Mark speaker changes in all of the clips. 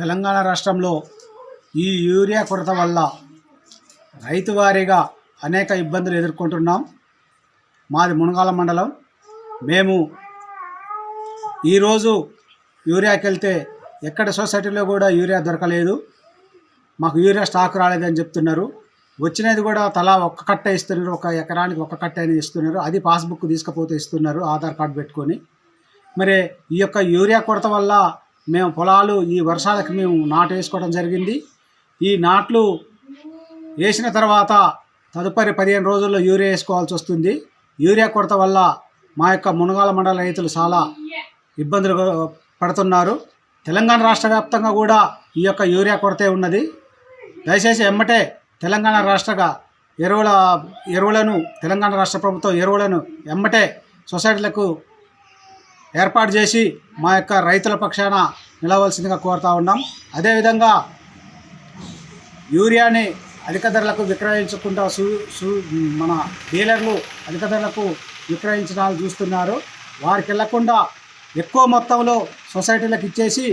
Speaker 1: తెలంగాణ రాష్ట్రంలో ఈ యూరియా కొరత వల్ల రైతు వారీగా అనేక ఇబ్బందులు ఎదుర్కొంటున్నాం. మాది మునగాల మండలం. మేము ఈరోజు యూరియాకి వెళ్తే ఎక్కడ సొసైటీలో కూడా యూరియా దొరకలేదు. మాకు యూరియా స్టాక్ రాలేదని చెప్తున్నారు. వచ్చినది కూడా తలా ఒక్క కట్ట ఇస్తున్నారు, ఒక ఎకరానికి ఒక కట్ట అని ఇస్తున్నారు. అది పాస్బుక్ తీసుకుపోతే ఇస్తున్నారు, ఆధార్ కార్డు పెట్టుకొని. మరి ఈ యొక్క యూరియా కొరత వల్ల మేము పొలాలు ఈ వర్షాలకు మేము నాటు వేసుకోవడం జరిగింది. ఈ నాట్లు వేసిన తర్వాత తదుపరి 15 రోజుల్లో యూరియా వేసుకోవాల్సి వస్తుంది. యూరియా కొరత వల్ల మా యొక్క మునగాల మండల రైతులు చాలా ఇబ్బందులు పడుతున్నారు. తెలంగాణ రాష్ట్ర వ్యాప్తంగా కూడా ఈ యొక్క యూరియా కొరతే ఉన్నది. దయచేసి ఎమ్మటే తెలంగాణ రాష్ట్ర ఎరువులను తెలంగాణ రాష్ట్ర ప్రభుత్వం ఎరువులను ఎమ్మటే సొసైటీలకు ఏర్పాటు చేసి మా యొక్క రైతుల పక్షాన నిలవలసిందిగా కోరుతా ఉన్నాం. అదేవిధంగా యూరియాని అధిక ధరలకు విక్రయించకుండా మన డీలర్లు అధిక ధరలకు విక్రయించడాలు చూస్తున్నారు. వారికి వెళ్లకుండా ఎక్కువ మొత్తంలో సొసైటీలకు ఇచ్చేసి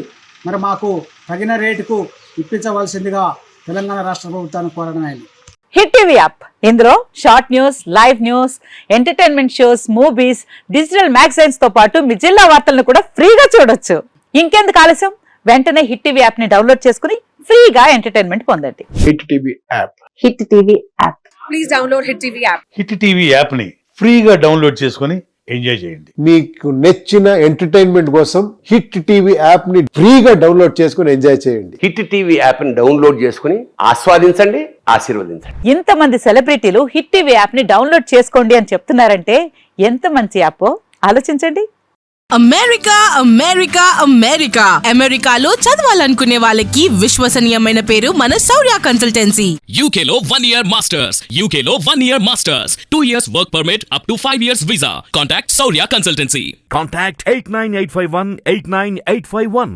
Speaker 1: మరి మాకు తగిన రేటుకు ఇప్పించవలసిందిగా తెలంగాణ రాష్ట్ర ప్రభుత్వాన్ని కోరడం అయింది.
Speaker 2: హిట్ టీవీ యాప్, ఇందులో short news, live news, entertainment shows, movies, digital magazines తో పాటు మీ జిల్లా వార్తలను కూడా ఫ్రీగా చూడొచ్చు. ఇంకెందుకు ఆలస్యం, వెంటనే హిట్ టీవీ యాప్ ని డౌన్లోడ్ చేసుకుని ఫ్రీగా ఎంటర్టైన్మెంట్ పొందండి.
Speaker 3: Hit TV app.
Speaker 2: Hit TV app.
Speaker 4: Please download hit TV app.
Speaker 5: Hit TV app ని ఫ్రీగా డౌన్లోడ్ చేసుకుని ఎంజాయ్ చేయండి.
Speaker 3: మీకు నచ్చిన ఎంటర్టైన్మెంట్ కోసం హిట్ టీవీ యాప్ ని ఫ్రీగా డౌన్లోడ్ చేసుకుని ఎంజాయ్ చేయండి.
Speaker 6: హిట్ టీవీ యాప్ ని డౌన్లోడ్ చేసుకుని ఆస్వాదించండి, ఆశీర్వదించండి.
Speaker 2: ఇంతమంది సెలబ్రిటీలు హిట్ టీవీ యాప్ ని డౌన్లోడ్ చేసుకోండి అని చెప్తున్నారంటే ఎంత మంచి యాప్ ఆలోచించండి.
Speaker 7: అమెరికా అమెరికా అమెరికా అమెరికాలో చదవాలనుకునే వాళ్ళకి విశ్వసనీయమైన పేరు మన శౌర్య కన్సల్టెన్సీ.
Speaker 8: UK లో 1 year masters, UK లో 1 year masters, 2 years work permit up to 5 years visa. Contact Saurya Consultancy.
Speaker 9: Contact 89851 89851.